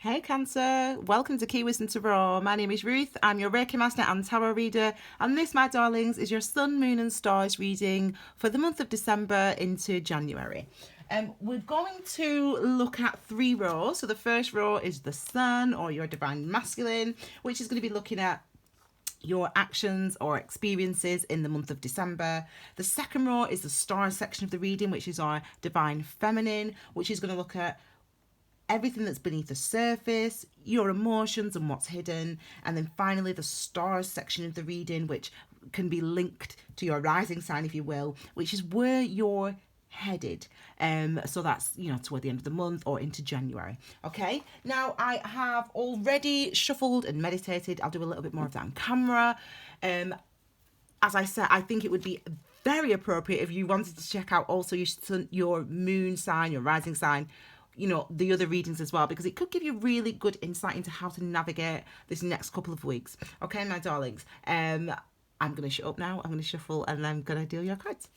Hey Cancer, welcome to Key Wisdom Tarot. My name is Ruth, I'm your Reiki Master and Tarot Reader, and this, my darlings, is your Sun, Moon and Stars reading for the month of December into January. We're going to look at 3 rows. So the first row is the Sun, or your Divine Masculine, which is going to be looking at your actions or experiences in the month of December. The second row is the Stars section of the reading, which is our Divine Feminine, which is going to look at everything that's beneath the surface, your emotions and what's hidden. And then finally the Stars section of the reading, which can be linked to your rising sign, if you will, which is where you're headed. So that's, toward the end of the month or into January. Okay, now I have already shuffled and meditated. I'll do a little bit more of that on camera. As I said, I think it would be very appropriate if you wanted to check out also your moon sign, your rising sign, the other readings as well, because it could give you really good insight into how to navigate this next couple of weeks. Okay, my darlings. I'm going to shut up now. I'm going to shuffle and I'm going to deal your cards.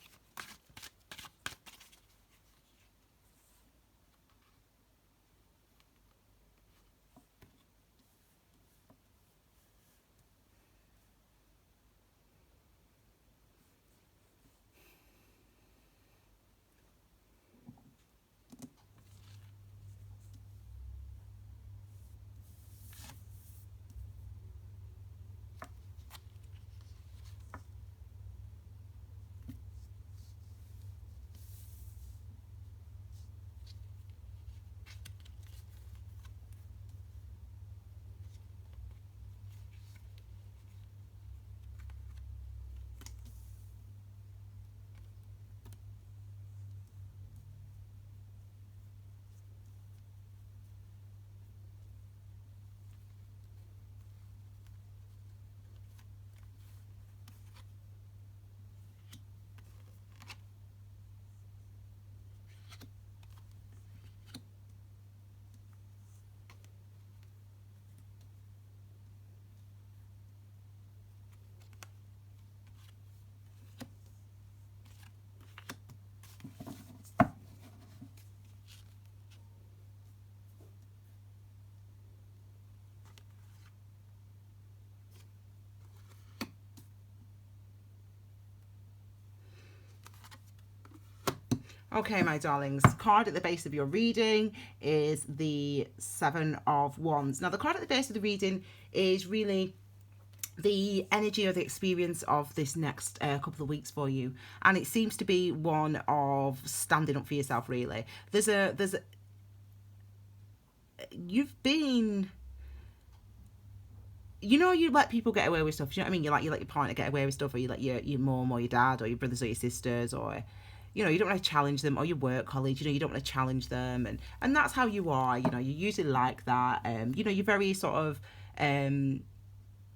Okay, my darlings, card at the base of your reading is the 7 of Wands. Now, the card at the base of the reading is really the energy or the experience of this next couple of weeks for you, and it seems to be one of standing up for yourself. Really, you've been, you let people get away with stuff. You know what I mean? You let your partner get away with stuff, or you let your mum or your dad or your brothers or your sisters, or you don't want to challenge them, or your work colleagues. You don't want to challenge them, and that's how you are. You're usually like that. You're very sort of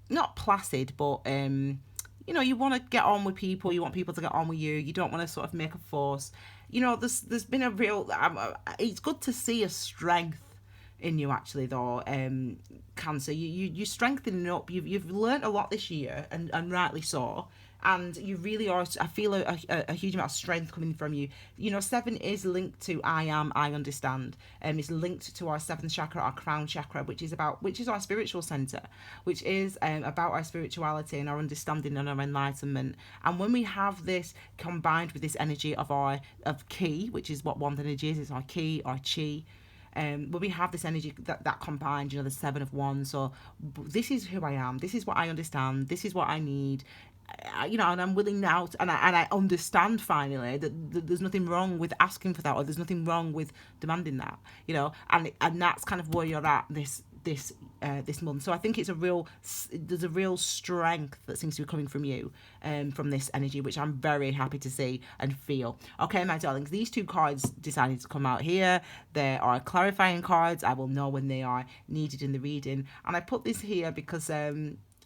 not placid, but you want to get on with people. You want people to get on with you. You don't want to sort of make a fuss. There's been a real. It's good to see a strength in you, actually, though. Cancer, you're strengthening up. You've learned a lot this year, and rightly so. And you really are. I feel a huge amount of strength coming from you. 7 is linked to I am, I understand. It's linked to our 7th chakra, our crown chakra, which is our spiritual center, which is about our spirituality and our understanding and our enlightenment. And when we have this combined with this energy of ki, which is what wand energy is, it's our ki, our chi. When we have this energy that combined, the 7 of Wands. So this is who I am. This is what I understand. This is what I need. And I'm willing now and I understand finally that there's nothing wrong with asking for that, or there's nothing wrong with demanding that, and that's kind of where you're at this month. So I think there's a real strength that seems to be coming from you, from this energy, which I'm very happy to see and feel. Okay, my darlings, these 2 cards decided to come out here. They are clarifying cards. I will know when they are needed in the reading, and I put this here because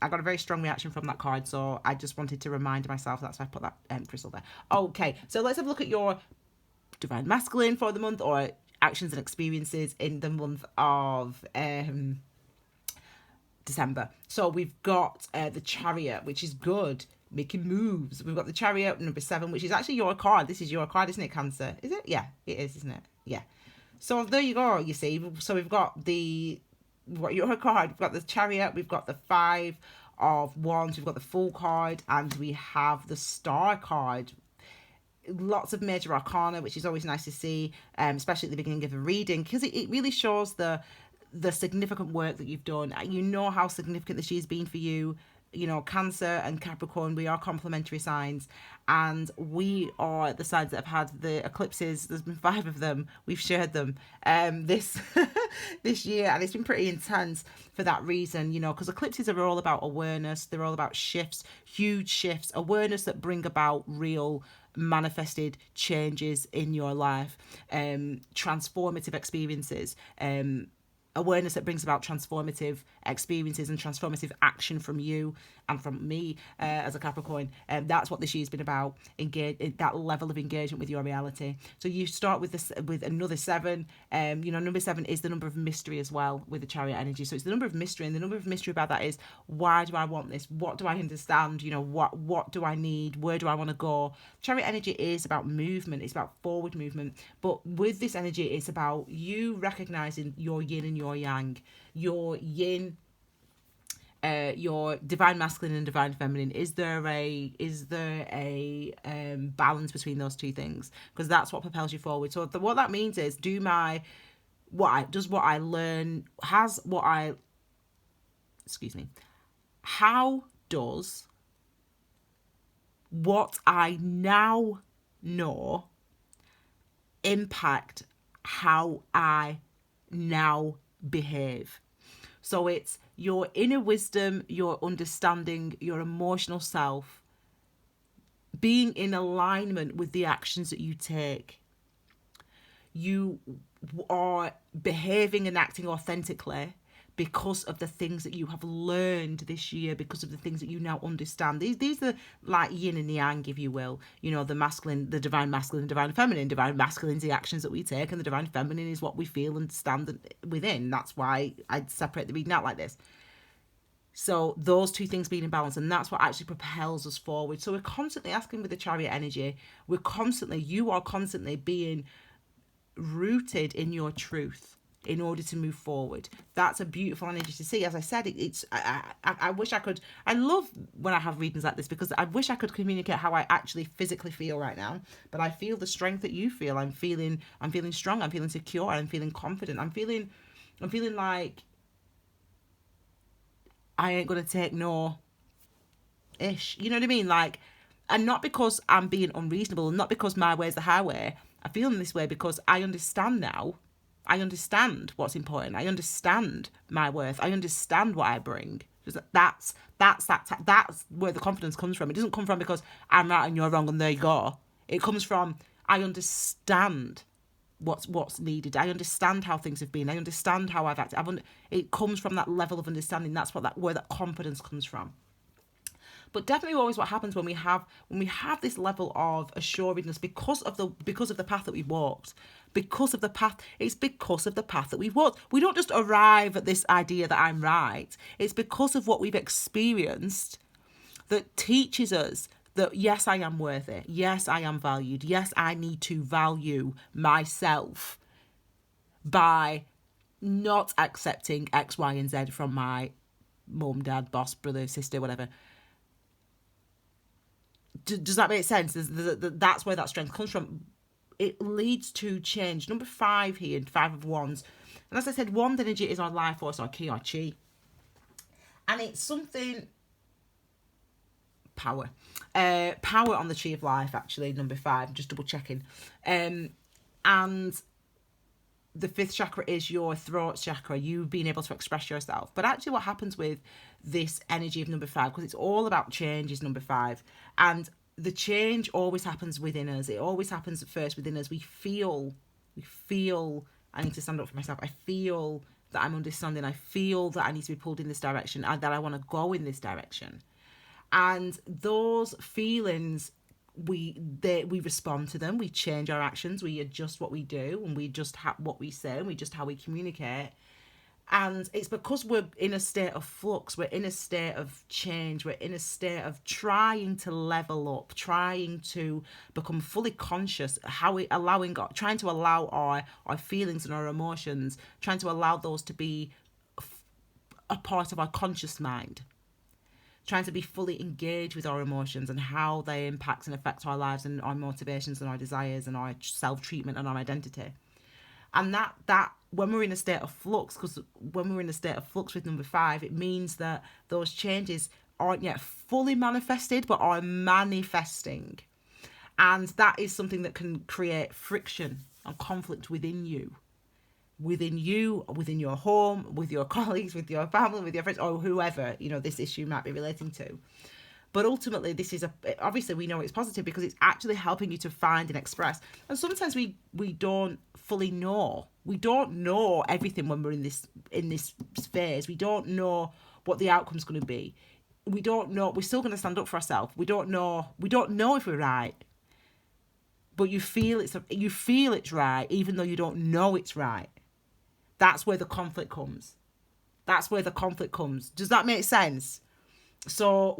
I got a very strong reaction from that card, so I just wanted to remind myself. That's why I put that crystal there. Okay, so let's have a look at your Divine Masculine for the month, or actions and experiences in the month of December. So we've got the Chariot, which is good, making moves. We've got the Chariot, number 7, which is actually your card. This is your card, isn't it, Cancer? Is it? Yeah, it is, isn't it? Yeah. So there you go, you see. So we've got the what your card. We've got the Chariot, we've got the Five of Wands, we've got the Fool card, and we have the Star card. Lots of major arcana, which is always nice to see, especially at the beginning of a reading, because it really shows the significant work that you've done. You know how significant this year's been for you. You know, Cancer and Capricorn, we are complementary signs, and we are the signs that have had the eclipses. There's been 5 of them. We've shared them this this year, and it's been pretty intense for that reason, you know, because eclipses are all about awareness. They're all about shifts, huge shifts, awareness that bring about real manifested changes in your life, transformative experiences, awareness that brings about transformative experiences and transformative action from you and from me as a Capricorn. That's what this year's been about, that level of engagement with your reality. So you start with this, with another 7. You know, number 7 is the number of mystery as well with the Chariot energy. So it's the number of mystery, and the number of mystery about that is, why do I want this? What do I understand? You know, what do I need? Where do I want to go? Chariot energy is about movement. It's about forward movement. But with this energy, it's about you recognizing your yin and your yang. Your yin, your divine masculine and divine feminine. Is there a balance between those two things? Because that's what propels you forward. So what that means is, how does what I now know impact how I now behave? So it's your inner wisdom, your understanding, your emotional self being in alignment with the actions that you take. You are behaving and acting authentically because of the things that you have learned this year, because of the things that you now understand. These are like yin and yang, if you will. You know, the masculine, the divine masculine, divine feminine. Divine masculine is the actions that we take, and the divine feminine is what we feel and stand within. That's why I separate the reading out like this. So those two things being in balance, and that's what actually propels us forward. So we're constantly asking with the Chariot energy, you are constantly being rooted in your truth in order to move forward. That's a beautiful energy to see. As I said, I wish I could. I love when I have readings like this, because I wish I could communicate how I actually physically feel right now. But I feel the strength that you feel. I'm feeling strong. I'm feeling secure. I'm feeling confident. I'm feeling like I ain't gonna take no ish. You know what I mean? Like, and not because I'm being unreasonable, and not because my way's the highway. I feel in this way because I understand now. I understand what's important. I understand my worth. I understand what I bring. That's where the confidence comes from. It doesn't come from because I'm right and you're wrong and there you go. It comes from, I understand what's needed. I understand how things have been. I understand how I've acted. It comes from that level of understanding. That's where that confidence comes from. But definitely always what happens when we have this level of assuredness because of the path that we've walked. It's because of the path that we've walked. We don't just arrive at this idea that I'm right. It's because of what we've experienced that teaches us that, yes, I am worthy. Yes, I am valued. Yes, I need to value myself by not accepting X, Y, and Z from my mum, dad, boss, brother, sister, whatever. Does that make sense? That's where that strength comes from. It leads to change. Number 5 here, 5 of Wands. And as I said, wand energy is our life force, our ki, our chi. And it's something... Power. Power on the tree of life, actually, number 5. Just double checking. And the 5th chakra is your throat chakra, you being able to express yourself. But actually what happens with this energy of number 5, because it's all about change, is number 5. And the change always happens within us. It always happens first within us. We feel, I need to stand up for myself. I feel that I'm understanding. I feel that I need to be pulled in this direction, and that I want to go in this direction. And those feelings, we respond to them. We change our actions. We adjust what we do, and we adjust what we say, and we adjust how we communicate. And it's because we're in a state of flux, we're in a state of change, we're in a state of trying to level up, trying to become fully conscious, trying to allow our feelings and our emotions, trying to allow those to be a part of our conscious mind, trying to be fully engaged with our emotions and how they impact and affect our lives and our motivations and our desires and our self-treatment and our identity. And that when we're in a state of flux, because when we're in a state of flux with number 5, it means that those changes aren't yet fully manifested but are manifesting. And that is something that can create friction and conflict within you, within your home, with your colleagues, with your family, with your friends, or whoever, this issue might be relating to. But ultimately, this is obviously we know it's positive because it's actually helping you to find and express. And sometimes we don't fully know. We don't know everything when we're in this phase. We don't know what the outcome's going to be. We don't know. We're still going to stand up for ourselves. We don't know if we're right. But you feel it's right, even though you don't know it's right. That's where the conflict comes. Does that make sense? So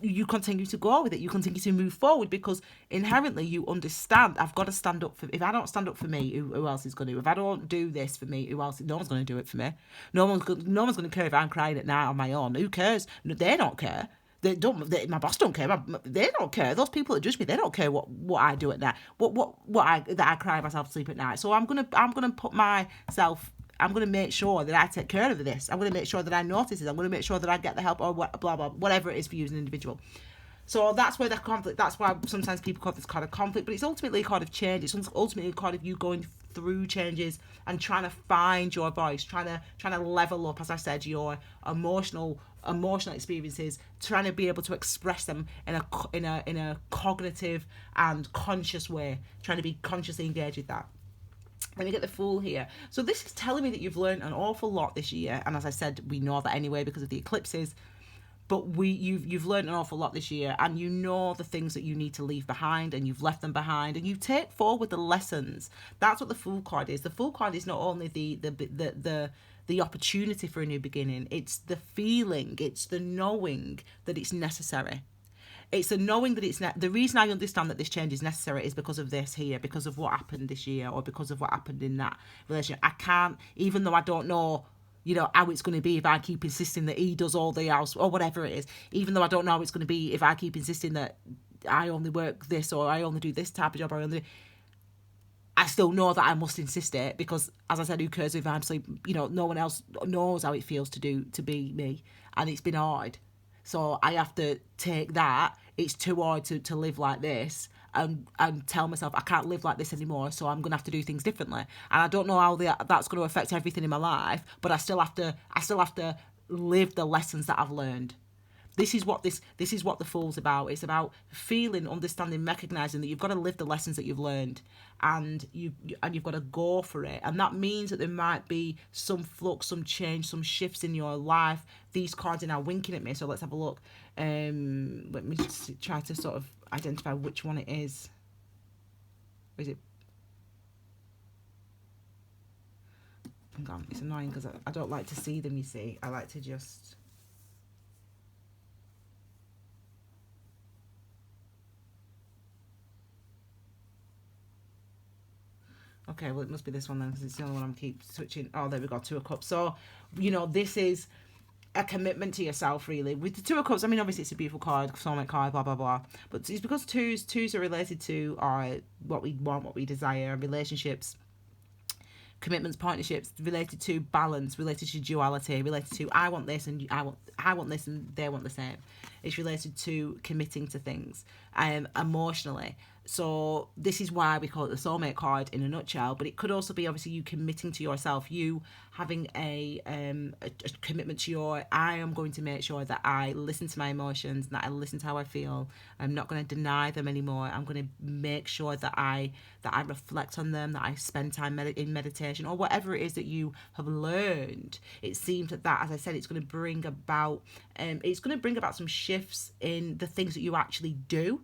you continue to go with it. You continue to move forward because inherently you understand. I've got to stand up for. If I don't stand up for me, who else is going to? If I don't do this for me, who else? No one's going to do it for me. No one's going to care if I'm crying at night on my own. Who cares? They don't care. My boss don't care. They don't care. Those people that judge me, they don't care what I do at night. That I cry myself to sleep at night. So I'm gonna put myself. I'm going to make sure that I take care of this. I'm going to make sure that I notice it. I'm going to make sure that I get the help or blah, blah, whatever it is for you as an individual. So that's where the conflict, that's why sometimes people call this kind of conflict, but it's ultimately a kind of change. It's ultimately a kind of you going through changes and trying to find your voice, trying to level up, as I said, your emotional experiences, trying to be able to express them in a cognitive and conscious way, trying to be consciously engaged with that. Let me get the Fool here. So this is telling me that you've learned an awful lot this year. And as I said, we know that anyway because of the eclipses. But you've learned an awful lot this year, and you know the things that you need to leave behind, and you've left them behind, and you take forward the lessons. That's what the Fool card is. The Fool card is not only the opportunity for a new beginning. It's the feeling. It's the knowing that it's necessary. It's the knowing that it's the reason I understand that this change is necessary is because of this here, because of what happened this year, or because of what happened in that relationship. I can't, even though I don't know, how it's going to be if I keep insisting that he does all the house or whatever it is, even though I don't know how it's going to be if I keep insisting that I only work this or I only do this type of job or I still know that I must insist it because, as I said, who cares if I'm asleep? No one else knows how it feels to be me, and it's been hard. So I have to take that. It's too hard to live like this and tell myself I can't live like this anymore. So I'm going to have to do things differently. And I don't know how that's going to affect everything in my life, but I still have to live the lessons that I've learned. This is what the Fool's about. It's about feeling, understanding, recognizing that you've got to live the lessons that you've learned, and you've got to go for it. And that means that there might be some flux, some change, some shifts in your life. These cards are now winking at me, so let's have a look. Let me just try to sort of identify which one it is. Or is it? Hang on, it's annoying because I don't like to see them. You see, I like to just. Okay, well, it must be this one then, because it's the only one I'm keep switching. Oh, there we go, Two of Cups. So, this is a commitment to yourself, really. With the Two of Cups, I mean, obviously it's a beautiful card, soulmate card, blah, blah, blah. But it's because twos are related to what we want, what we desire, relationships, commitments, partnerships, related to balance, related to duality, related to I want this and I want this and they want the same. It's related to committing to things, emotionally. So this is why we call it the soulmate card in a nutshell. But it could also be obviously you committing to yourself, you having a commitment to I am going to make sure that I listen to my emotions, that I listen to how I feel. I'm not going to deny them anymore. I'm going to make sure that I reflect on them, that I spend time in meditation or whatever it is that you have learned. It seems that as I said, it's going to bring about some shifts in the things that you actually do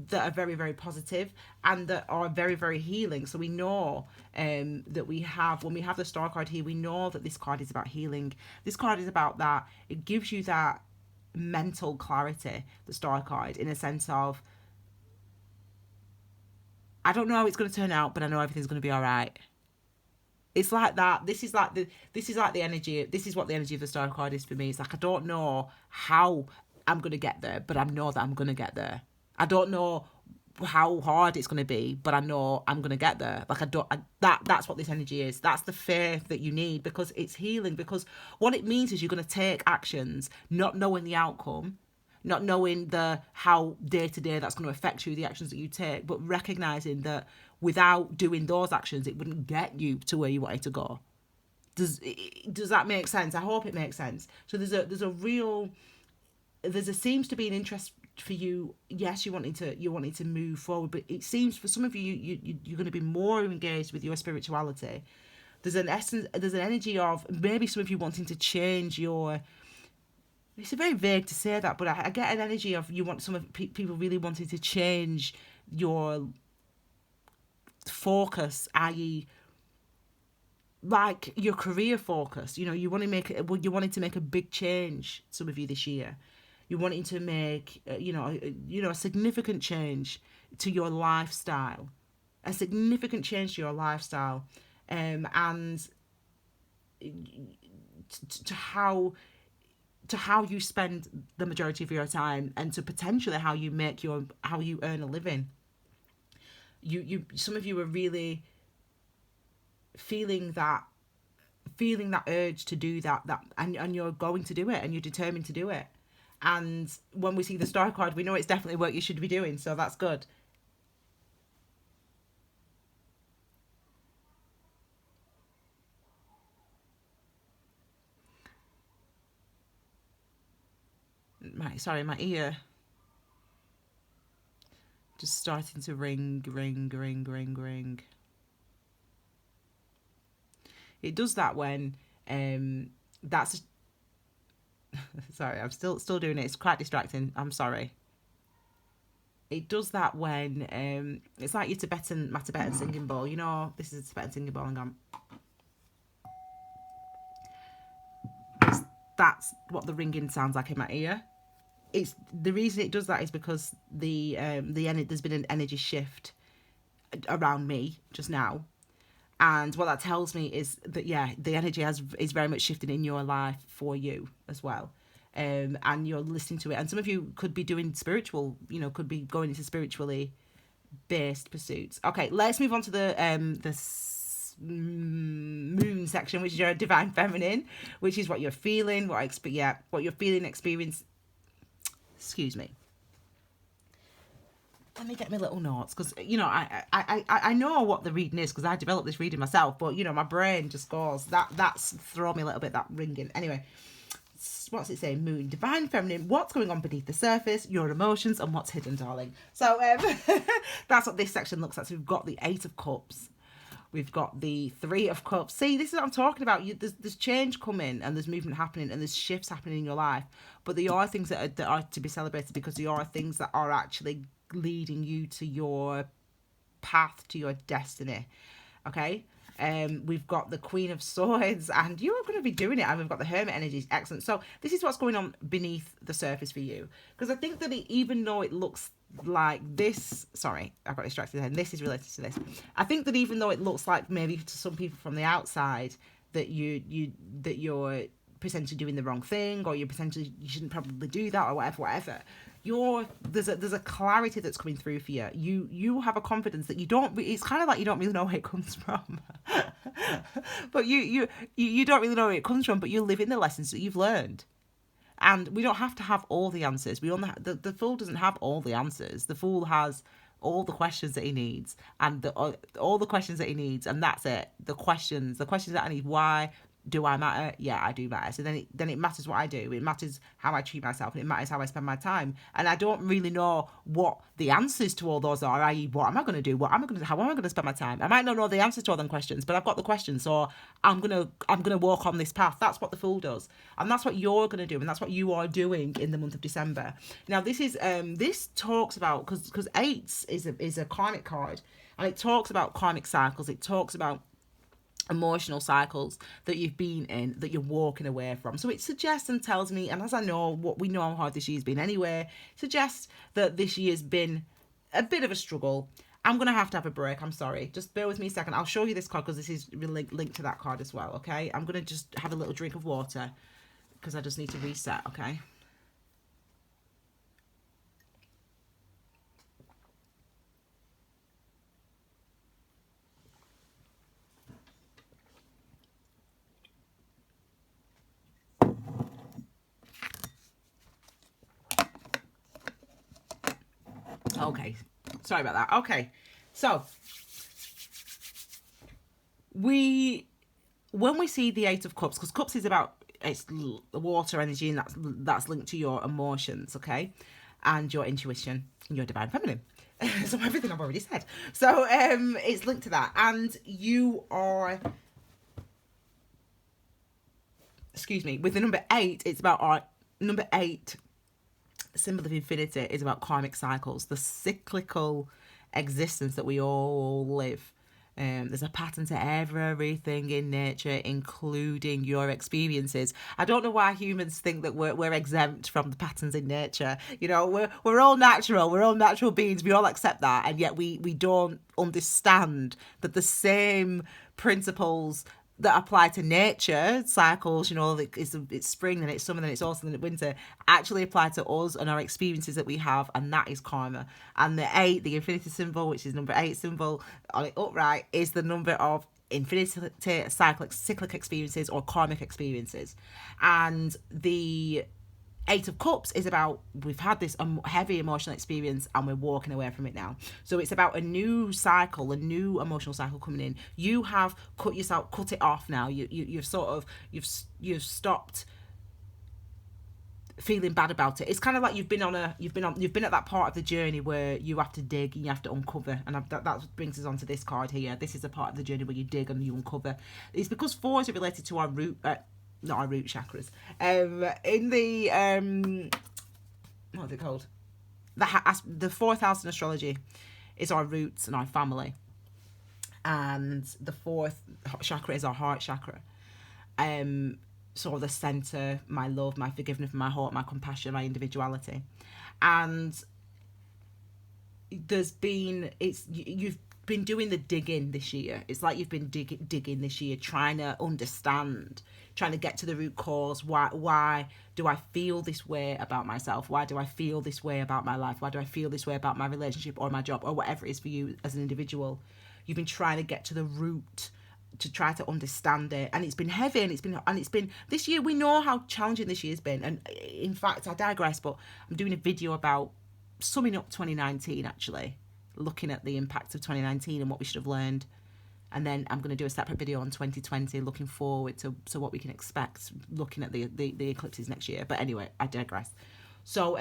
that are very, very positive and that are very, very healing. So we know when we have the Star card here, we know that this card is about healing. This card is about that. It gives you that mental clarity, the Star card, in a sense of, I don't know how it's going to turn out, but I know everything's going to be all right. It's like that. This is like the energy. This is what the energy of the star card is for me. It's like, I don't know how I'm gonna get there, but I know that I'm gonna get there. I don't know how hard it's going to be, but I know I'm going to get there. Like, that's what this energy is. That's the faith that you need, because it's healing. Because what it means is you're going to take actions not knowing the outcome, not knowing the how day to day that's going to affect you, the actions that you take, but recognizing that without doing those actions, it wouldn't get you to where you wanted to go. Does that make sense? I hope it makes sense. So there seems to be an interest for you. Yes, you're wanting to move forward, but it seems for some of you're going to be more engaged with your spirituality. There's an energy of maybe some of you wanting to change your. It's very vague to say that, but I get an energy of you want some of people really wanting to change your focus, i.e., like your career focus. You want to you're wanting to make a big change. Some of you this year. You're wanting to make, a significant change to your lifestyle, and to how you spend the majority of your time, and to potentially how you earn a living. Some of you are really feeling that urge to do that, and you're going to do it, and you're determined to do it. And when we see the star card, we know it's definitely what you should be doing. So that's good. My ear just starting to ring. It does that when that's sorry, I'm still doing it. It's quite distracting. I'm sorry. It does that when it's like my Tibetan singing bowl. This is a Tibetan singing bowl, and that's what the ringing sounds like in my ear. It's the reason it does that is because there's been an energy shift around me just now. And what that tells me is that, the energy is very much shifting in your life for you as well. And you're listening to it. And some of you could be doing spiritual, could be going into spiritually based pursuits. Okay, let's move on to the moon section, which is your divine feminine, which is what you're feeling, what you're feeling, experience. Excuse me. Let me get my little notes, because I know what the reading is, because I developed this reading myself, but my brain just goes that's thrown me a little bit, that ringing. Anyway, what's it saying? Moon, divine feminine, what's going on beneath the surface, your emotions, and what's hidden, darling. So that's what this section looks like. So we've got the 8 of Cups, we've got the 3 of Cups. See, this is what I'm talking about. There's change coming, and there's movement happening, and there's shifts happening in your life, but there are things that are to be celebrated, because there are things that are actually leading you to your path, to your destiny. Okay, we've got the Queen of Swords, and you are going to be doing it, and we've got the Hermit energies. Excellent. So this is what's going on beneath the surface for you, because I think that even though it looks like this, sorry, I got distracted then, this is related to this. I think that even though it looks like maybe to some people from the outside that you're potentially doing the wrong thing, or you shouldn't probably do that, or whatever, there's a clarity that's coming through for you. You have a confidence that it's kind of like you don't really know where it comes from. But you don't really know where it comes from, but you're living the lessons that you've learned. And we don't have to have all the answers. We only the Fool doesn't have all the answers. The Fool has all the questions that he needs, and all the questions that he needs, and that's it. The questions that I need. Why do I matter? Yeah, I do matter. So then it matters what I do. It matters how I treat myself, and it matters how I spend my time. And I don't really know what the answers to all those are, i.e. what am I going to do? How am I going to spend my time? I might not know the answers to all them questions, but I've got the questions, so I'm going to walk on this path. That's what the Fool does. And that's what you're going to do, and that's what you are doing in the month of December. Now, this is this talks about, because 8 is a karmic card, and it talks about karmic cycles. It talks about emotional cycles that you've been in, that you're walking away from. So it suggests and tells me, and as I know what we know how this year's been anyway, suggests that this year's been a bit of a struggle, I'm going to have a break. I'm sorry. Just bear with me a second. I'll show you this card because this is linked to that card as well, okay? I'm going to just have a little drink of water because I just need to reset, okay? Okay. Sorry about that. Okay. So, when we see the Eight of Cups, because Cups is about, it's the water energy, and that's linked to your emotions, okay, and your intuition and your divine feminine. So everything I've already said. So it's linked to that, and you are, excuse me, with the number 8, it's about number 8, symbol of infinity, is about karmic cycles, the cyclical existence that we all live. There's a pattern to everything in nature, including your experiences. I don't know why humans think that we're exempt from the patterns in nature. You know, we're all natural. We're all natural beings. We all accept that, and yet we don't understand that the same principles that apply to nature cycles, you know, it's spring, then it's summer, then it's autumn, then it's winter, actually apply to us and our experiences that we have, and that is karma. And the 8, the infinity symbol, which is number 8 symbol on it upright, is the number of infinity cyclic experiences or karmic experiences. And the 8 of Cups is about, we've had this heavy emotional experience and we're walking away from it now. So it's about a new cycle, a new emotional cycle coming in. You have cut it off now. You've sort of, you've stopped feeling bad about it. It's kind of like you've been at that part of the journey where you have to dig and you have to uncover, and that brings us on to this card here. This is a part of the journey where you dig and you uncover. It's because 4s are related to our root, not our root chakras. In the what's it called? The 4th house in astrology is our roots and our family, and the 4th chakra is our heart chakra. So the center, my love, my forgiveness, my heart, my compassion, my individuality, and you've been doing the digging this year. It's like you've been digging this year, trying to understand, trying to get to the root cause. Why do I feel this way about myself? Why do I feel this way about my life? Why do I feel this way about my relationship or my job or whatever it is for you as an individual? You've been trying to get to the root to try to understand it, and it's been heavy, and it's been this year. We know how challenging this year's been, and in fact, I digress, but I'm doing a video about summing up 2019, actually looking at the impact of 2019 and what we should have learned, and then I'm going to do a separate video on 2020, looking forward to what we can expect, looking at the eclipses next year. But anyway, I digress. So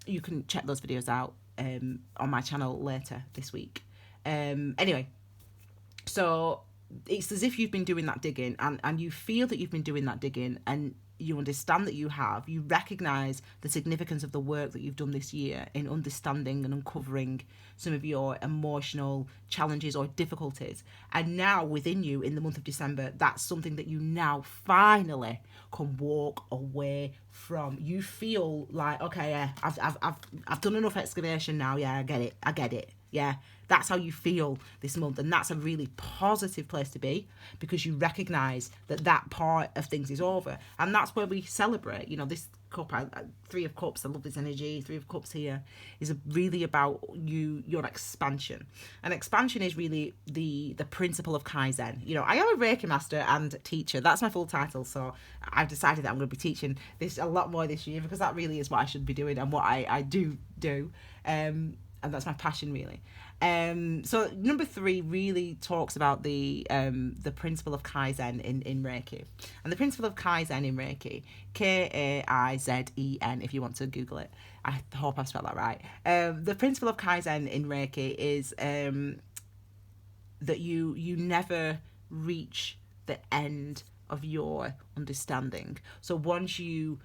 you can check those videos out on my channel later this week. Anyway, so it's as if you've been doing that digging, and you feel that you've been doing that digging, and you understand that you recognize the significance of the work that you've done this year in understanding and uncovering some of your emotional challenges or difficulties. And now within you, in the month of December, that's something that you now finally can walk away from. You feel like, okay, yeah, I've done enough excavation now. Yeah, I get it. Yeah, that's how you feel this month, and that's a really positive place to be, because you recognize that part of things is over, and that's where we celebrate. You know, this cup, 3 of Cups, I love this energy. 3 of Cups here is really about your expansion, and expansion is really the principle of Kaizen. You know, I am a Reiki master and teacher. That's my full title. So I've decided that I'm going to be teaching this a lot more this year, because that really is what I should be doing and what I do. And that's my passion, really. So number 3 really talks about the principle of Kaizen in Reiki. And the principle of Kaizen in Reiki, Kaizen, if you want to Google it. I hope I spelled that right. The principle of Kaizen in Reiki is that you never reach the end of your understanding. So once you've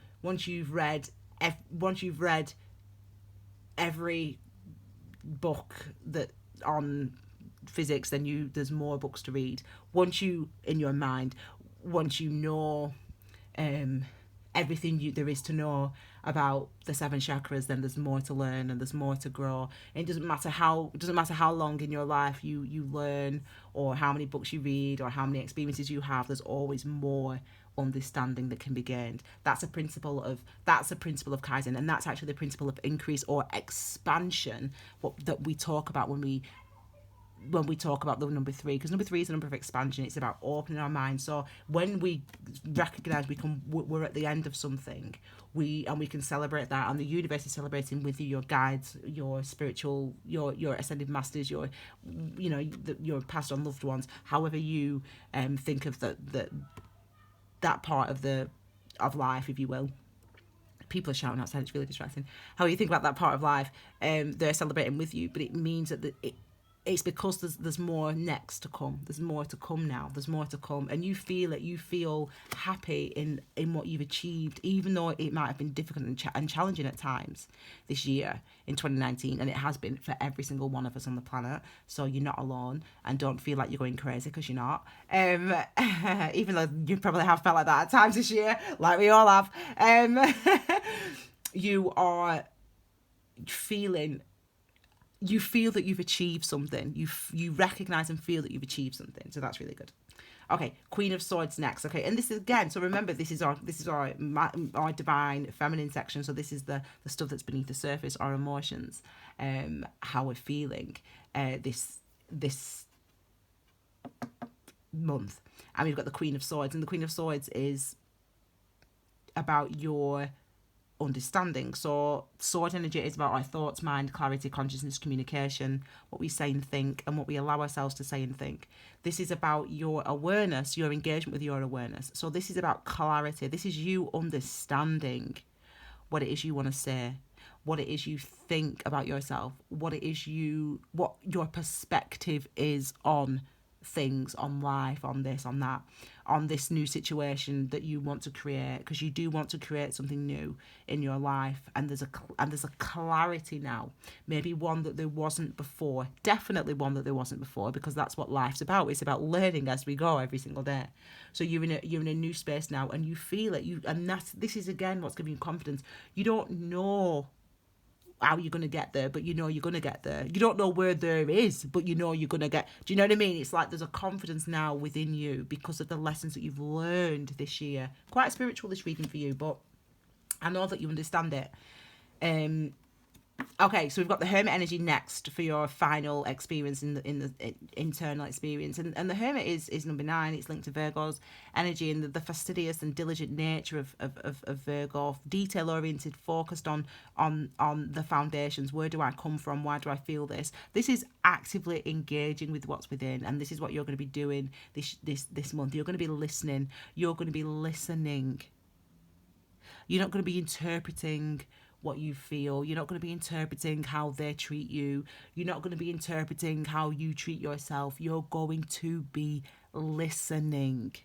read every book that on physics, then there's more books to read. Once you know everything there is to know about the seven chakras, then there's more to learn and there's more to grow. And it doesn't matter how long in your life you learn, or how many books you read, or how many experiences you have. There's always more understanding that can be gained. That's a principle of Kaizen, and that's actually the principle of increase or expansion, that we talk about when we talk about the number three, because number three is the number of expansion. It's about opening our mind. So when we recognize we're at the end of something, we can celebrate that, and the universe is celebrating with you, your guides, your spiritual, your ascended masters, your your passed on loved ones, however you think of that part of life, if you will. People are shouting outside, it's really distracting. How you think about that part of life, they're celebrating with you, but it means that it's because there's more next to come. There's more to come now. There's more to come, and you feel it. You feel happy in what you've achieved, even though it might have been difficult and challenging at times this year in 2019, and it has been for every single one of us on the planet. So you're not alone, and don't feel like you're going crazy, because you're not. Even though you probably have felt like that at times this year, like we all have. You are feeling. You feel that you've achieved something. You recognize and feel that you've achieved something. So that's really good. Okay, Queen of Swords next. Okay, and this is again. So remember, this is our divine feminine section. So this is the stuff that's beneath the surface, our emotions, how we're feeling, this month. And we've got the Queen of Swords, and the Queen of Swords is about your understanding. So sword energy is about our thoughts, mind, clarity, consciousness, communication, what we say and think, and what we allow ourselves to say and think. This is about your awareness, your engagement with your awareness. So this is about clarity. This is you understanding what it is you want to say, what it is you think about yourself, what your perspective is on things, on life, on this, on that, on this new situation that you want to create, because you do want to create something new in your life, and there's a clarity now, maybe one that there wasn't before, definitely one that there wasn't before, because that's what life's about. It's about learning as we go every single day. So you're in a new space now, and you feel it. This is again what's giving you confidence. You don't know how you're going to get there, but you know you're going to get there. You don't know where there is, but you know you're going to get. Do you know what I mean? It's like there's a confidence now within you because of the lessons that you've learned this year. Quite spiritual, this reading for you, but I know that you understand it. Okay, so we've got the Hermit energy next for your final experience in the internal experience, and the Hermit is number 9. It's linked to Virgo's energy, and the fastidious and diligent nature of Virgo, detail oriented, focused on the foundations. Where do I come from? Why do I feel this? This is actively engaging with what's within, and this is what you're going to be doing this month. You're going to be listening. You're going to be listening. You're not going to be interpreting what you feel. You're not going to be interpreting how they treat you. You're not going to be interpreting how you treat yourself. You're going to be listening.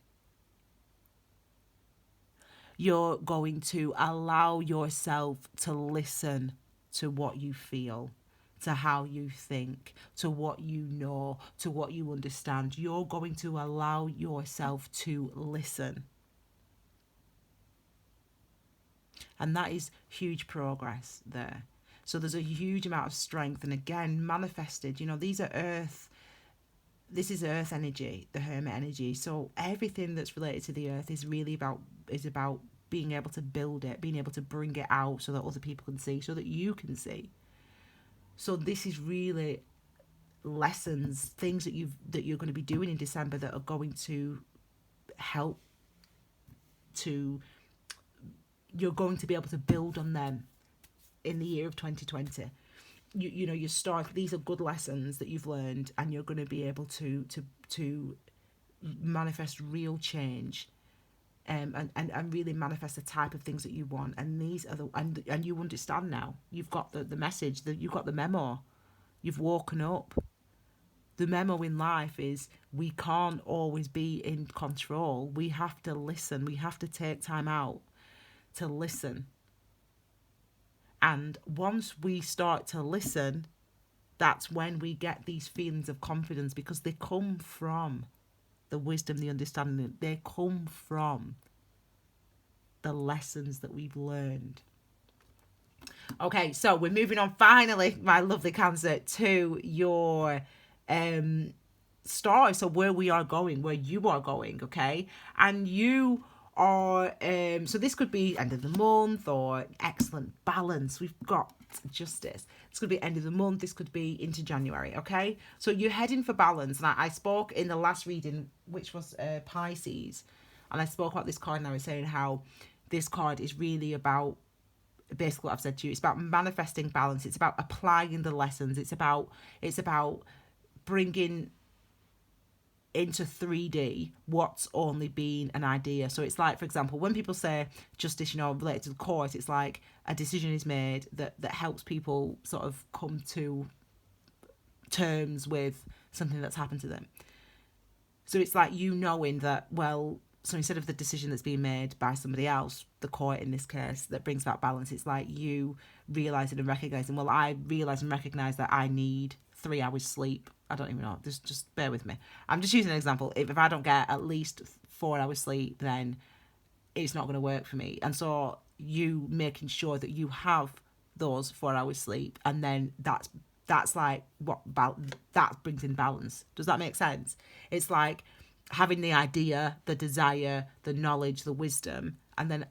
You're going to allow yourself to listen to what you feel, to how you think, to what you know, to what you understand. You're going to allow yourself to listen. And that is huge progress there. So there's a huge amount of strength, and again, manifested. These are earth. This is earth energy, the Hermit energy. So everything that's related to the earth is really about being able to build it, being able to bring it out so that other people can see, so that you can see. So this is really lessons, things that you're going to be doing in December that are going to help to. You're going to be able to build on them in the year of 2020. You start. These are good lessons that you've learned, and you're going to be able to manifest real change, and really manifest the type of things that you want. And these are and you understand now. You've got the message. You've got the memo. You've woken up. The memo in life is we can't always be in control. We have to listen. We have to take time out to listen. And once we start to listen, that's when we get these feelings of confidence, because they come from the wisdom, the understanding. They come from the lessons that we've learned. Okay, so we're moving on finally, my lovely Cancer, to your story. So where we are going, where you are going, okay? And you are, so this could be end of the month or excellent balance. We've got justice. This could be end of the month. This could be into January, okay? So you're heading for balance. And I spoke in the last reading, which was Pisces. And I spoke about this card and I was saying how this card is really about basically what I've said to you. It's about manifesting balance. It's about applying the lessons. It's about bringing into 3D what's only been an idea. So it's like, for example, when people say justice, related to the court, it's like a decision is made that helps people sort of come to terms with something that's happened to them. So it's like you knowing that, well, so instead of the decision that's being made by somebody else, the court in this case, that brings about balance, it's like you realising and recognising, well, I realise and recognise that I need 3 hours sleep. I don't even know. Just bear with me. I'm just using an example. If I don't get at least 4 hours sleep, then it's not going to work for me. And so you making sure that you have those 4 hours sleep, and then that's like that brings in balance. Does that make sense? It's like having the idea, the desire, the knowledge, the wisdom, and then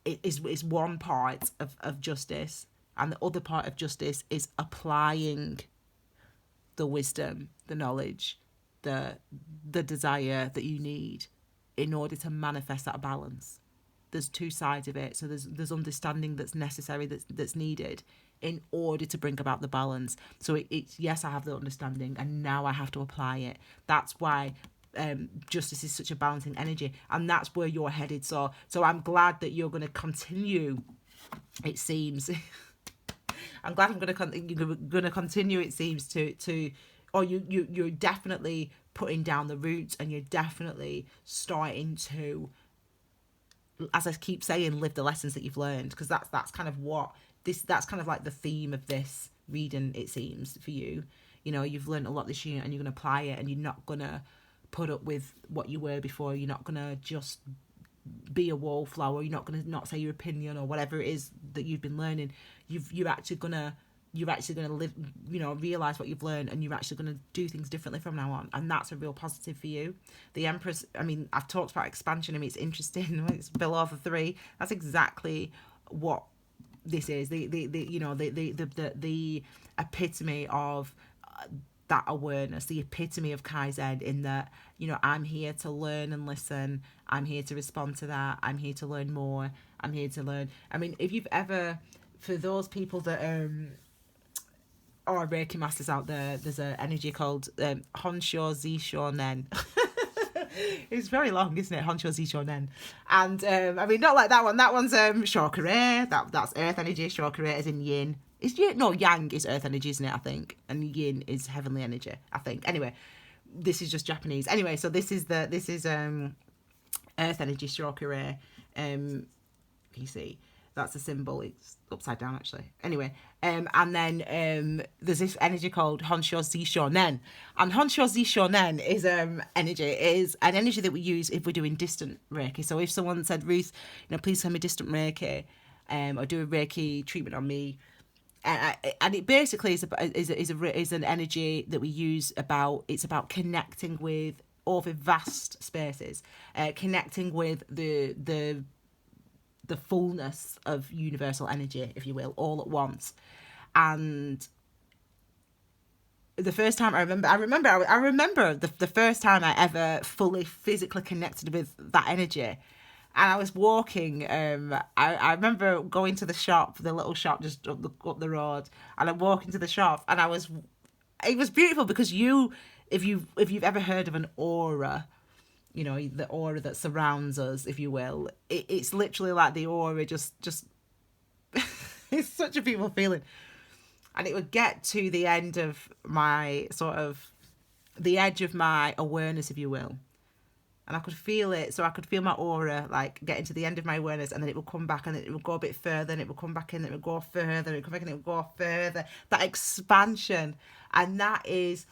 it is one part of justice, and the other part of justice is applying the wisdom, the knowledge, the desire that you need in order to manifest that balance. There's two sides of it. So there's understanding that's necessary, that's needed in order to bring about the balance. So it's yes, I have the understanding, and now I have to apply it. That's why justice is such a balancing energy, and that's where you're headed. So I'm glad that you're going to continue. It seems. I'm glad you're going to continue. It seems to, or you're definitely putting down the roots, and you're definitely starting to, as I keep saying, live the lessons that you've learned, because that's kind of what that's kind of like the theme of this reading. It seems for you, you've learned a lot this year, and you're going to apply it, and you're not going to put up with what you were before. You're not going to just be a wallflower. You're not going to not say your opinion or whatever it is that you've been learning. You're actually gonna live, realize what you've learned, and you're actually gonna do things differently from now on, and that's a real positive for you. The Empress, I mean, I've talked about expansion. I mean, it's interesting. It's below the 3. That's exactly what this is. The epitome of that awareness, the epitome of Kaizen, in that, I'm here to learn and listen. I'm here to respond to that. I'm here to learn more. I'm here to learn. I mean, if you've ever, for those people that are Reiki masters out there, there's an energy called Honsho Zisho Nen. It's very long, isn't it? Honsho Zisho Nen. And I mean, not like that one. That one's Shokure. That's earth energy. Shokure is in yin. Yang is earth energy, isn't it? I think, and yin is heavenly energy, I think. Anyway, this is just Japanese. Anyway, so this is earth energy, Shokure. Can you see? That's a symbol. It's upside down, actually. Anyway, and then there's this energy called Honsho Zisho Nen. And Honsho Zisho Nen is energy. It is an energy that we use if we're doing distant Reiki. So if someone said, Ruth, please send me distant Reiki, or do a Reiki treatment on me, and it basically is an energy that we use it's about connecting with over vast spaces, connecting with the fullness of universal energy, if you will, all at once. And the first time I remember the first time I ever fully physically connected with that energy. And I was walking, I remember going to the shop, the little shop just up the road, and I'm walking to the shop, and it was beautiful, because if you've ever heard of an aura, the aura that surrounds us, if you will, it's literally like the aura just it's such a beautiful feeling. And it would get to the end of my the edge of my awareness, if you will. And I could feel it. So I could feel my aura like getting to the end of my awareness, and then it would come back, and it would go a bit further, and it would come back in, and it would go further, and it would come back, and it would go further. That expansion. And that is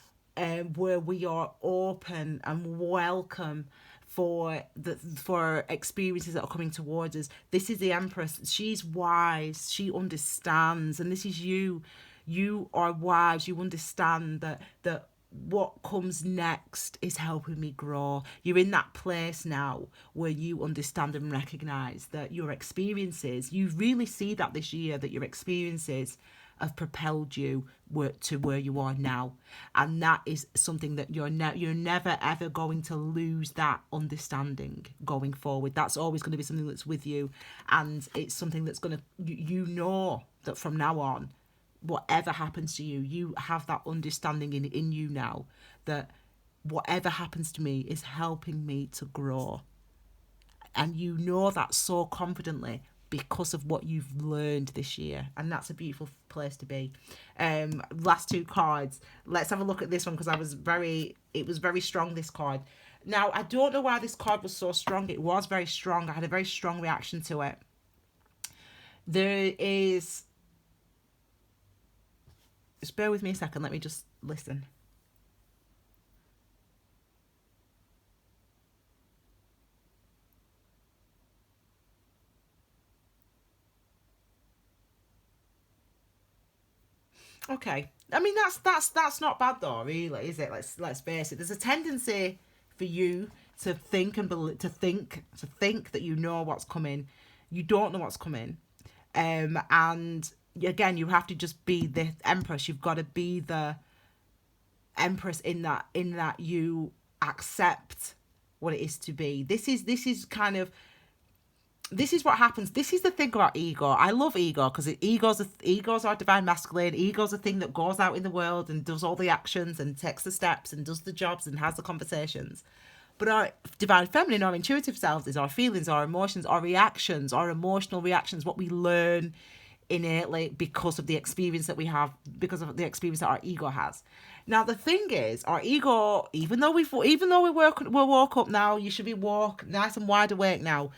where we are open and welcome for experiences that are coming towards us. This is the Empress. She's wise. She understands, and this is you. You are wise. You understand that what comes next is helping me grow. You're in that place now where you understand and recognize that your experiences, you really see that this year, that your experiences have propelled you to where you are now, and that is something that you're never ever going to lose that understanding going forward. That's always going to be something that's with you, and it's something that's going to, you know that from now on, whatever happens to you, you have that understanding in you now, that whatever happens to me is helping me to grow, and you know that so confidently because of what you've learned this year, and that's a beautiful place to be. Last two cards, let's have a look at this one, because it was very strong, this card. Now, I don't know why this card was so strong. It was very strong. I had a very strong reaction to it. There is, just bear with me a second, let me just listen. Okay, I mean that's not bad though, really, is it? Let's face it. There's a tendency for you to think and to think that you know what's coming. You don't know what's coming, and again, you have to just be the Empress. You've got to be the Empress in that you accept what it is to be. This is kind of, this is what happens. This is the thing about ego. I love ego because ego's our divine masculine. Ego's a thing that goes out in the world and does all the actions and takes the steps and does the jobs and has the conversations. But our divine feminine, our intuitive selves, is our feelings, our emotions, our reactions, our emotional reactions, what we learn innately because of the experience that we have, because of the experience that our ego has. Now the thing is, our ego, even though we woke up now, you should be nice and wide awake now.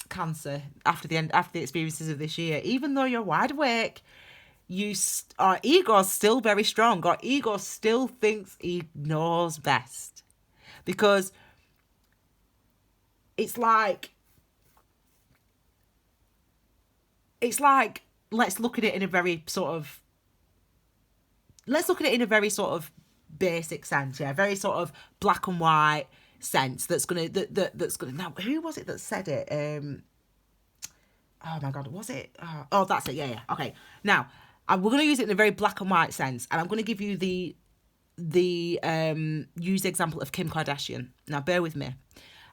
Cancer, after the experiences of this year, even though you're wide awake, our ego is still very strong. Our ego still thinks he knows best, because it's like let's look at it in a very sort of basic sense, yeah, very sort of black and white sense. That's gonna now, who was it that said it? Oh my god, was it? Oh, that's it. Yeah. Okay. Now, we're gonna use it in a very black and white sense, and I'm gonna give you the used example of Kim Kardashian. Now, bear with me.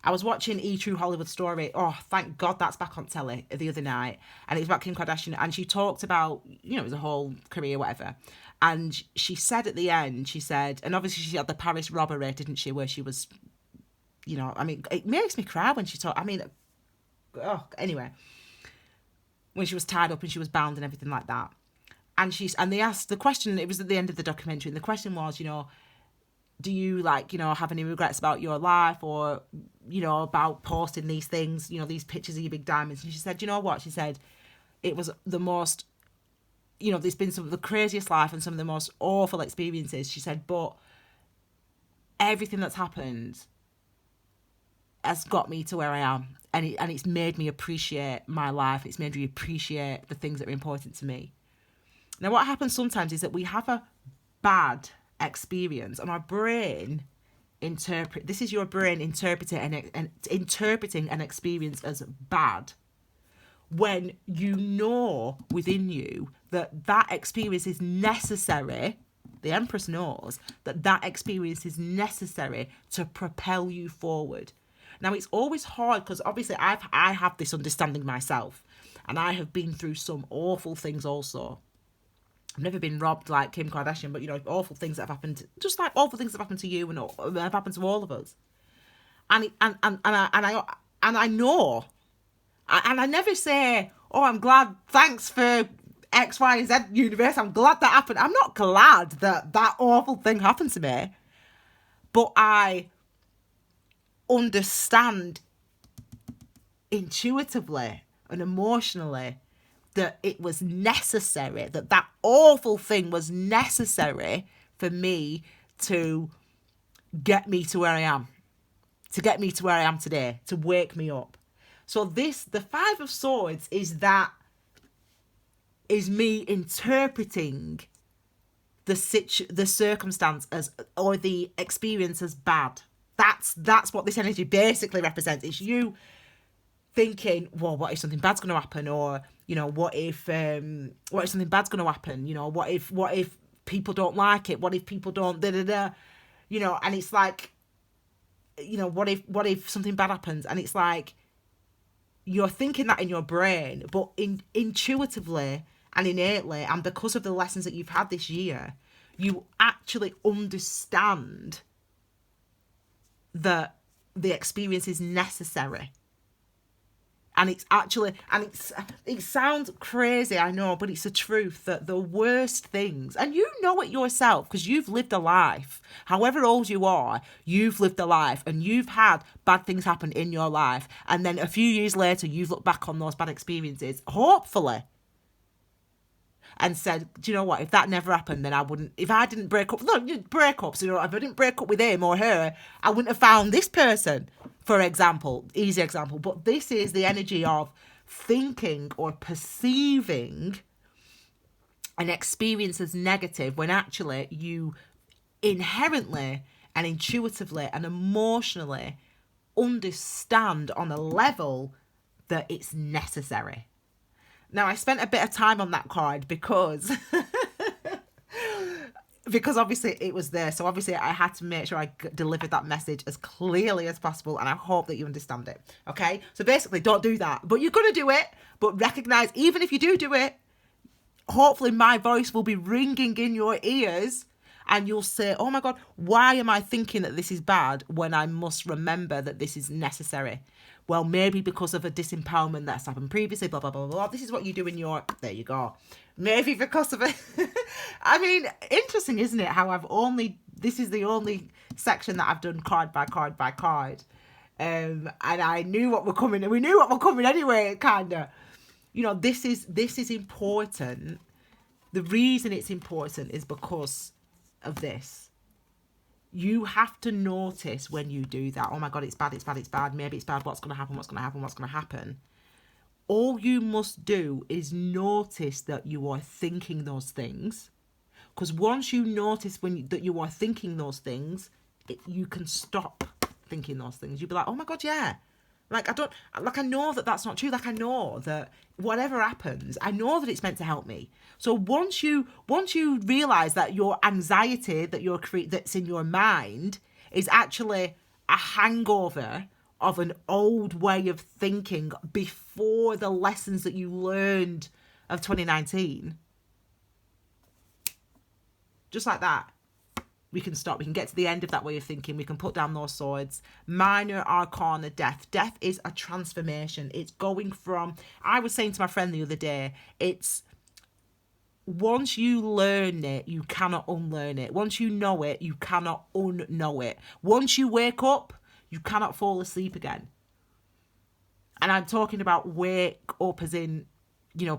I was watching True Hollywood Story. Oh, thank God that's back on telly the other night, and it was about Kim Kardashian, and she talked about, it was a whole career, whatever. And she said at the end, and obviously she had the Paris robbery, didn't she, where she was, I mean, it makes me cry when she talked. I mean, anyway, when she was tied up and she was bound and everything like that. And they asked the question, it was at the end of the documentary, and the question was, do you have any regrets about your life, or, about posting these things, these pictures of your big diamonds? And she said, you know what? She said, it was the most, there's been some of the craziest life and some of the most awful experiences. She said, but everything that's happened has got me to where I am, and it's made me appreciate my life. It's made me appreciate the things that are important to me. Now, what happens sometimes is that we have a bad experience, and our brain this is your brain interpreting an experience as bad, when you know within you that experience is necessary. The Empress knows that experience is necessary to propel you forward. Now, it's always hard, because obviously I have this understanding myself, and I have been through some awful things also. I've never been robbed like Kim Kardashian, but awful things that have happened, just like awful things that have happened to you and have happened to all of us. And I know, and I never say, oh, I'm glad, thanks for X, Y, and Z universe, I'm glad that happened. I'm not glad that awful thing happened to me, but I understand intuitively and emotionally that it was necessary, that awful thing was necessary for me to get me to where I am, to get me to where I am today, to wake me up. So the Five of Swords is me interpreting the circumstance as, or the experience as bad. That's what this energy basically represents. It's you thinking, well, what if something bad's going to happen? Or, what if something bad's going to happen? What if people don't like it? What if people don't da-da-da? And it's like, what if something bad happens? And it's like, you're thinking that in your brain, but intuitively and innately, and because of the lessons that you've had this year, you actually understand that the experience is necessary. And it's actually, it sounds crazy, I know, but it's the truth, that the worst things, and you know it yourself because you've lived a life, however old you are, you've lived a life and you've had bad things happen in your life. And then a few years later, you've looked back on those bad experiences, hopefully, and said, do you know what, if that never happened, then I wouldn't, if I didn't break up, no, breakups, if I didn't break up with him or her, I wouldn't have found this person, for example, easy example. But this is the energy of thinking or perceiving an experience as negative when actually you inherently and intuitively and emotionally understand on a level that it's necessary. Now, I spent a bit of time on that card because obviously it was there. So obviously I had to make sure I delivered that message as clearly as possible. And I hope that you understand it. Okay? So basically, don't do that. But you're going to do it. But recognize, even if you do it, hopefully my voice will be ringing in your ears. And you'll say, oh my God, why am I thinking that this is bad when I must remember that this is necessary? Well, maybe because of a disempowerment that's happened previously, blah, blah, blah, blah. This is what you do in your... There you go. Maybe because of it. I mean, interesting, isn't it? How this is the only section that I've done card by card by card. And I knew what were coming. And we knew what were coming anyway, kind of. This is important. The reason it's important is because of this. You have to notice when you do that. Oh my God, it's bad, it's bad, it's bad. Maybe it's bad. What's going to happen? What's going to happen? What's going to happen? All you must do is notice that you are thinking those things. Because once you notice that you are thinking those things, you can stop thinking those things. You'll be like, oh my God, yeah. I know that that's not true. I know that whatever happens, I know that it's meant to help me. So once you realize that your anxiety that's in your mind is actually a hangover of an old way of thinking before the lessons that you learned of 2019, just like that, we can stop. We can get to the end of that way of thinking. We can put down those swords. Minor arcana, death. Death is a transformation. It's going from... I was saying to my friend the other day, it's... Once you learn it, you cannot unlearn it. Once you know it, you cannot unknow it. Once you wake up, you cannot fall asleep again. And I'm talking about wake up as in...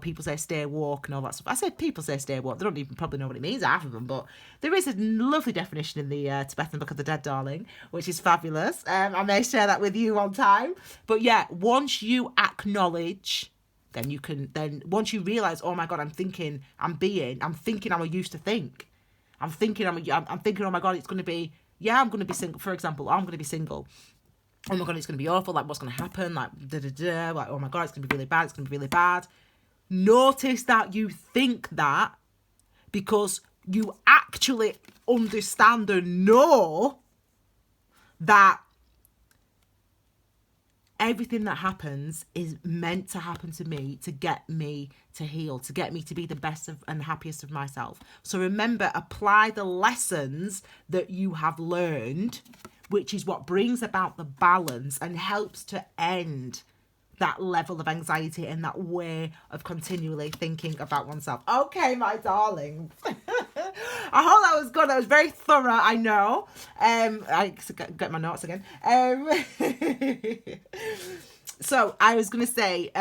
people say stay woke and all that stuff. I said people say stay woke. They don't even probably know what it means, half of them. But there is a lovely definition in the Tibetan Book of the Dead, darling, which is fabulous. I may share that with you on time. But yeah, once you acknowledge, then you can, once you realise, oh my God, I'm thinking how I used to think. I'm thinking, oh my God, it's going to be, I'm going to be single, for example. I'm going to be single. Oh my God, it's going to be awful. Like, what's going to happen? Like, like, oh my God, it's going to be really bad. It's going to be really bad. Notice that you think that because you actually understand and know that everything that happens is meant to happen to me to get me to heal, to get me to be the best and happiest of myself. So remember, apply the lessons that you have learned, which is what brings about the balance and helps to end that level of anxiety and that way of continually thinking about oneself. Okay, my darling. I hope that was good. That was very thorough, I know. I get my notes again. So I was going to say,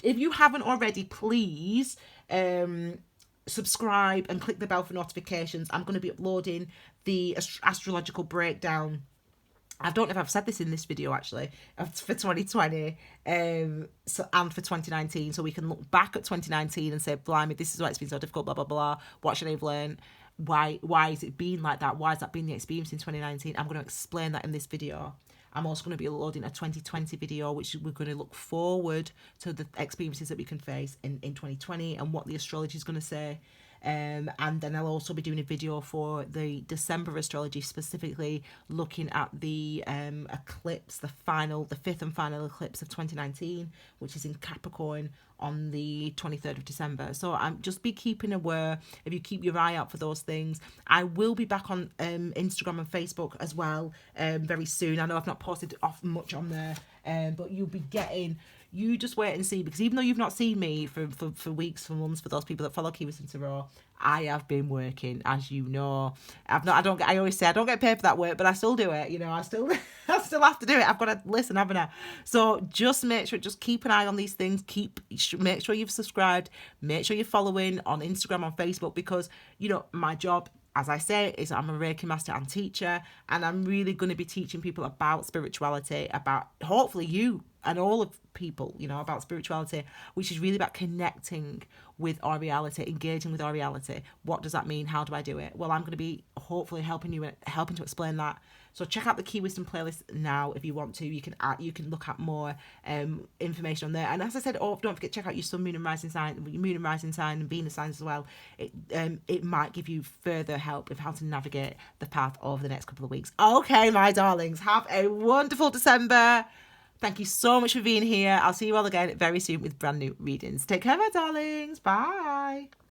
if you haven't already, please subscribe and click the bell for notifications. I'm going to be uploading the astrological breakdown I don't know if I've said this in this video actually, for 2020, so, and for 2019, so we can look back at 2019 and say, blimey, this is why it's been so difficult, blah blah blah. What should I have learned? Why has it been like that? Why has that been the experience in 2019? I'm going to explain that in this video. I'm also going to be loading a 2020 video, which we're going to look forward to the experiences that we can face in 2020 and what the astrology is going to say. And then I'll also be doing a video for the December astrology, specifically looking at the eclipse, the fifth and final eclipse of 2019, which is in Capricorn on the 23rd of December. So I'm just be keeping aware. If you keep your eye out for those things, I will be back on Instagram and Facebook as well very soon. I know I've not posted off much on there, but you'll be getting. You just wait and see, because even though you've not seen me for weeks, for months, for those people that follow Key Wisdom Tarot, I have been working, as you know. I always say I don't get paid for that work, but I still do it. You know, I still have to do it. I've got to listen, haven't I? So just make sure, just keep an eye on these things. Make sure you've subscribed. Make sure you're following on Instagram, on Facebook, because, you know, my job, as I say, is I'm a Reiki master and teacher, and I'm really going to be teaching people about spirituality, about hopefully you and all of people, you know, about spirituality, which is really about connecting with our reality, engaging with our reality. What does that mean? How do I do it? Well, I'm going to be hopefully helping to explain that. So check out the Key Wisdom playlist now if you want to. You can look at more information on there. And as I said, don't forget, check out your sun, moon and rising sign, and Venus signs as well. It might give you further help with how to navigate the path over the next couple of weeks. Okay, my darlings, have a wonderful December. Thank you so much for being here. I'll see you all again very soon with brand new readings. Take care, my darlings. Bye.